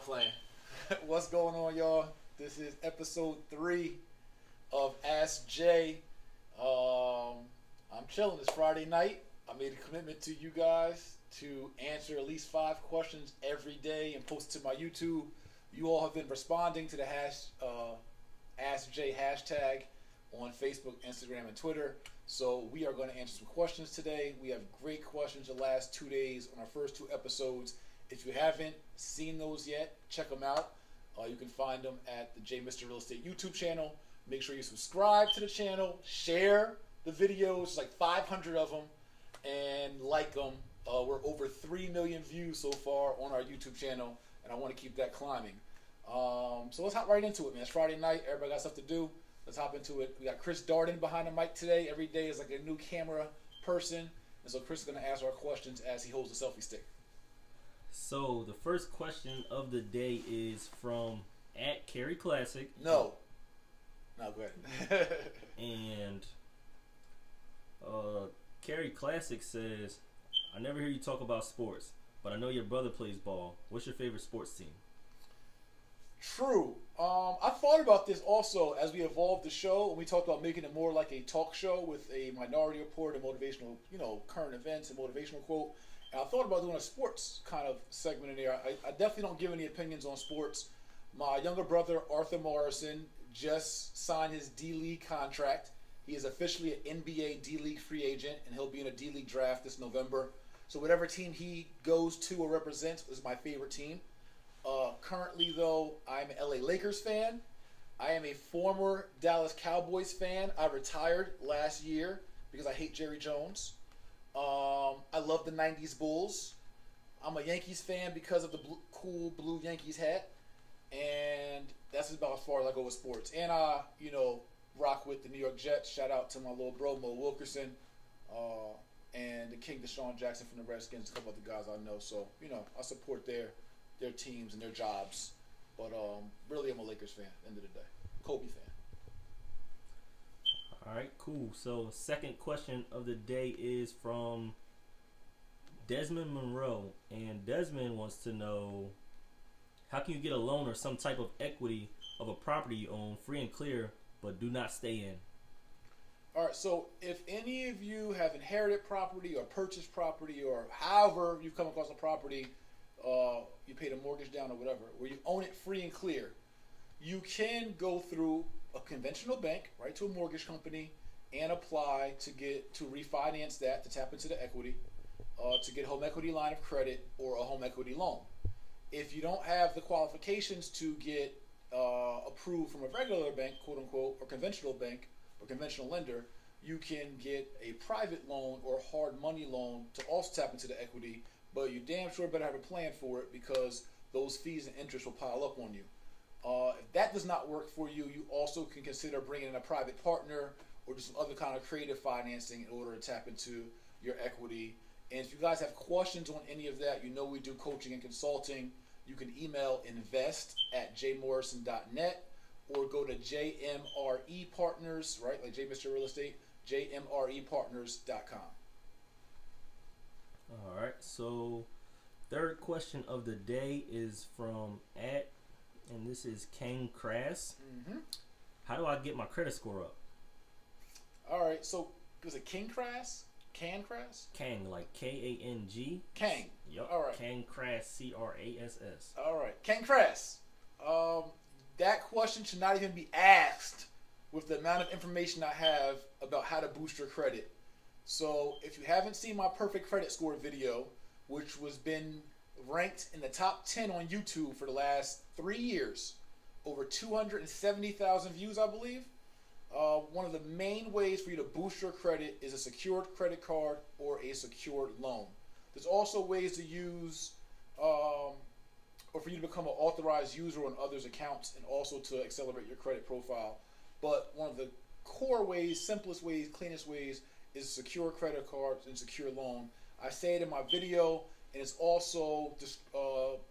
playing. What's going on, y'all? This is episode 3 of Ask Jay. I'm chilling. It's Friday night. I made a commitment to you guys to answer at least 5 questions every day and post it to my YouTube. You all have been responding to the Ask Jay hashtag on Facebook, Instagram, and Twitter. So we are going to answer some questions today. We have great questions the last 2 days on our first 2 episodes. If you haven't seen those yet, check them out. You can find them at the J Mr. Real Estate YouTube channel. Make sure you subscribe to the channel, share the videos, like 500 of them, and like them. We're over 3 million views so far on our YouTube channel, and I want to keep that climbing. So let's hop right into it, man. It's Friday night. Everybody got stuff to do. Let's hop into it. We got Chris Darden behind the mic today. Every day is like a new camera person. And so Chris is going to answer our questions as he holds the selfie stick. So the first question of the day is from @CarryClassic. No, go ahead. And Carrie Classic says, I never hear you talk about sports, but I know your brother plays ball. What's your favorite sports team? True. I thought about this also as we evolved the show, and we talked about making it more like a talk show with a minority report and motivational, current events and motivational quote. And I thought about doing a sports kind of segment in there. I definitely don't give any opinions on sports. My younger brother, Arthur Morrison, just signed his D-League contract. He is officially an NBA D-League free agent, and he'll be in a D-League draft this November. So whatever team he goes to or represents is my favorite team. Currently, though, I'm an LA Lakers fan. I am a former Dallas Cowboys fan. I retired last year because I hate Jerry Jones. I love the 90s Bulls. I'm a Yankees fan because of the cool blue Yankees hat. And that's about as far as I go with sports. And I, rock with the New York Jets. Shout out to my little bro, Mo Wilkerson. And the King Deshaun Jackson from the Redskins. A couple other guys I know. So, I support their teams and their jobs. But really, I'm a Lakers fan at the end of the day. Kobe fan. All right, cool. So second question of the day is from Desmond Monroe. And Desmond wants to know, how can you get a loan or some type of equity of a property you own free and clear but do not stay in? All right, so if any of you have inherited property or purchased property or however you've come across a property, you paid a mortgage down or whatever, where you own it free and clear, you can go through a conventional bank, right, to a mortgage company and apply to refinance that, to tap into the equity, to get a home equity line of credit or a home equity loan. If you don't have the qualifications to get approved from a regular bank, quote unquote, or conventional bank or conventional lender, you can get a private loan or hard money loan to also tap into the equity, but you damn sure better have a plan for it because those fees and interest will pile up on you. If that does not work for you, you also can consider bringing in a private partner or just some other kind of creative financing in order to tap into your equity. And if you guys have questions on any of that, we do coaching and consulting. You can email invest@jmorrison.net or go to JMRE Partners, right, like J Mr. Real Estate, jmrepartners.com. All right, so third question of the day is from and this is Kang Crass. Mm-hmm. How do I get my credit score up? All right, so is it King Crass? Can Crass? Kang, like K-A-N-G. Kang. Yep. All right. Kang Crass, C-R-A-S-S. All right. Kang Crass. That question should not even be asked with the amount of information I have about how to boost your credit. So if you haven't seen my perfect credit score video, which was been ranked in the top 10 on YouTube for the last 3 years, over 270,000 views, I believe. One of the main ways for you to boost your credit is a secured credit card or a secured loan. There's also ways to use, or for you to become an authorized user on others' accounts and also to accelerate your credit profile. But one of the core ways, simplest ways, cleanest ways is secure credit cards and secure loan. I say it in my video, and it's also just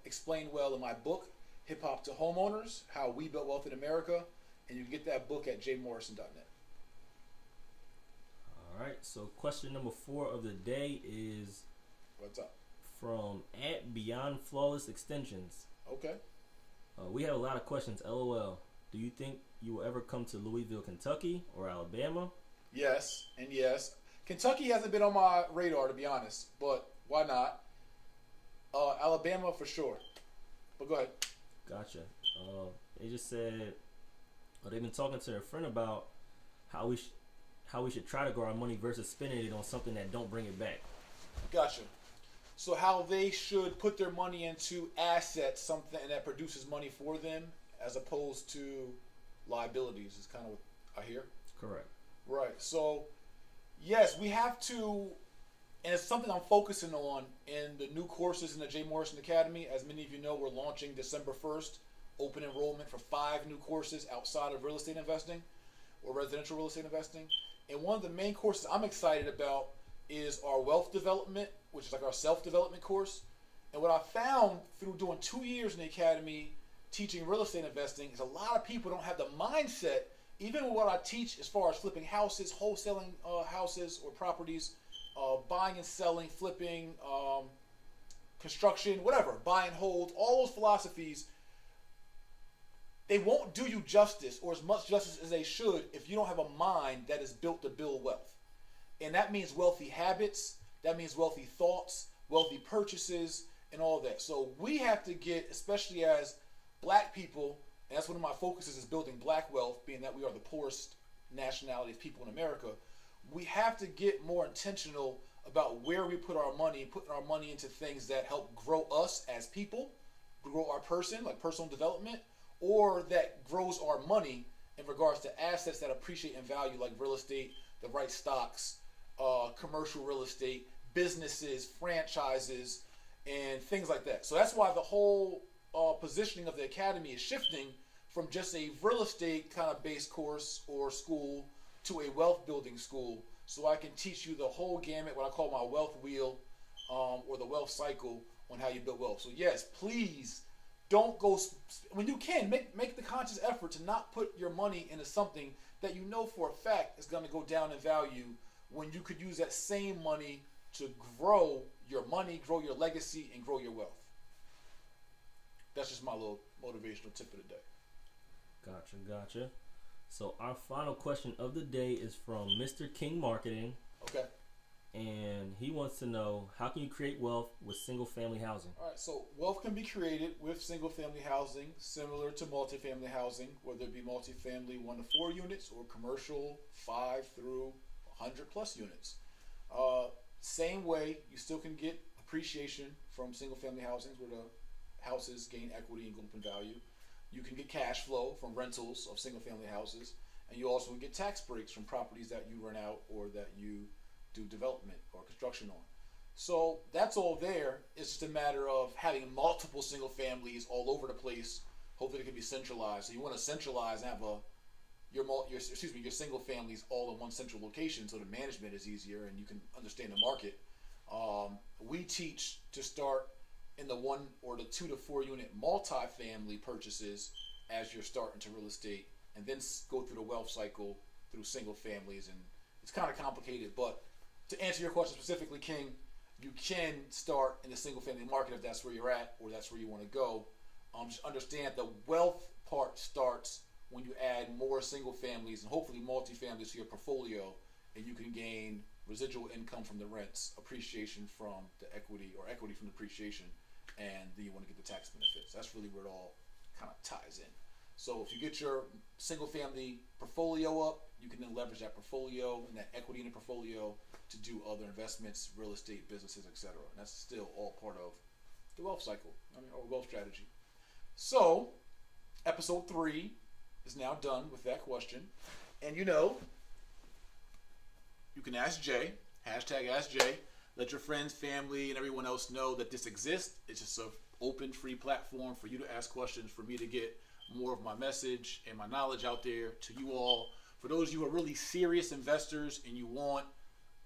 explained well in my book, Hip Hop to Homeowners, How We Built Wealth in America. And you can get that book at jmorrison.net. All right, so question number 4 of the day is What's up? from @Beyond Flawless Extensions. Okay. We have a lot of questions. LOL. Do you think you will ever come to Louisville, Kentucky, or Alabama? Yes, and yes. Kentucky hasn't been on my radar, to be honest, but why not? Alabama for sure. But go ahead. Gotcha. They just said they've been talking to their friend about how we should try to grow our money versus spending it on something that don't bring it back. Gotcha. So how they should put their money into assets, something that produces money for them, as opposed to liabilities, is kind of what I hear. Correct. Right. So, yes, we have to, and it's something I'm focusing on in the new courses in the J. Morrison Academy. As many of you know, we're launching December 1st, open enrollment for 5 new courses outside of real estate investing or residential real estate investing. And one of the main courses I'm excited about is our wealth development, which is like our self-development course. And what I found through doing 2 years in the academy teaching real estate investing is a lot of people don't have the mindset, even with what I teach as far as flipping houses, wholesaling houses or properties, buying and selling, flipping, construction, whatever, buy and hold, all those philosophies, they won't do you justice or as much justice as they should if you don't have a mind that is built to build wealth. And that means wealthy habits, that means wealthy thoughts, wealthy purchases, and all that. So we have to get, especially as black people, and that's one of my focuses is building black wealth, being that we are the poorest nationality of people in America. We have to get more intentional about where we put our money, putting our money into things that help grow us as people, grow our person, like personal development, or that grows our money in regards to assets that appreciate in value, like real estate, the right stocks, commercial real estate, businesses, franchises, and things like that. So that's why the whole positioning of the academy is shifting from just a real estate kind of based course or school to a wealth building school, so I can teach you the whole gamut, what I call my wealth wheel, or the wealth cycle on how you build wealth. So yes, please don't go, when you can, make the conscious effort to not put your money into something that you know for a fact is going to go down in value, when you could use that same money to grow your money, grow your legacy, and grow your wealth. That's just my little motivational tip of the day. Gotcha. So our final question of the day is from Mr. King Marketing. Okay. And he wants to know, how can you create wealth with single family housing? All right, so wealth can be created with single family housing, similar to multifamily housing, whether it be multifamily 1 to 4 units or commercial 5 through 100 plus units. Same way, you still can get appreciation from single family housings where the houses gain equity and go up in value. You can get cash flow from rentals of single family houses, and you also get tax breaks from properties that you rent out or that you do development or construction on. So that's all there. It's just a matter of having multiple single families all over the place. Hopefully it can be centralized. So you want to centralize and have your single families all in one central location, so the management is easier and you can understand the market. We teach to start in the 1 or the 2 to 4 unit multifamily purchases as you're starting to real estate, and then go through the wealth cycle through single families. And it's kind of complicated, but to answer your question specifically, King, you can start in the single family market if that's where you're at or that's where you want to go. Just understand the wealth part starts when you add more single families and hopefully multifamilies to your portfolio, and you can gain residual income from the rents, appreciation from the equity or equity from depreciation, and then you want to get the tax benefits. That's really where it all kind of ties in. So if you get your single family portfolio up, you can then leverage that portfolio and that equity in the portfolio to do other investments, real estate, businesses, etc. And that's still all part of the wealth cycle, or wealth strategy. So episode 3 is now done with that question. And you can ask Jay, hashtag ask Jay. Let your friends, family, and everyone else know that this exists. It's just an open, free platform for you to ask questions, for me to get more of my message and my knowledge out there to you all. For those of you who are really serious investors and you want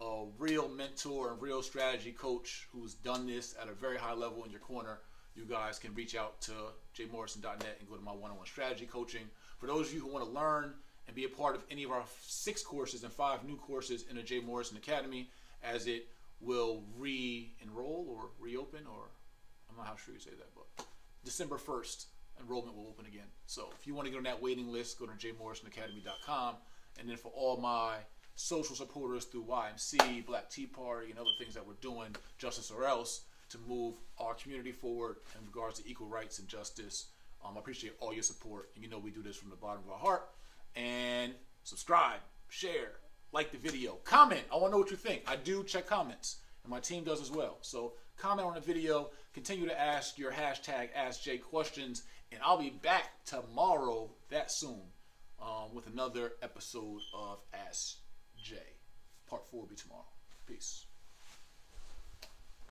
a real mentor and real strategy coach who's done this at a very high level in your corner, you guys can reach out to jmorrison.net and go to my one-on-one strategy coaching. For those of you who want to learn and be a part of any of our 6 courses and 5 new courses in the J. Morrison Academy, as it will re-enroll or reopen, or I'm not how sure you say that, but December 1st, enrollment will open again. So if you want to get on that waiting list, go to jmorrisonacademy.com. And then for all my social supporters through YMC, Black Tea Party, and other things that we're doing, Justice or Else, to move our community forward in regards to equal rights and justice. I appreciate all your support. And you know we do this from the bottom of our heart. And subscribe, share, like the video, comment. I want to know what you think. I do check comments, and my team does as well. So comment on the video. Continue to ask your hashtag AskJ questions, and I'll be back tomorrow, that soon, with another episode of Ask J. Part 4 will be tomorrow. Peace.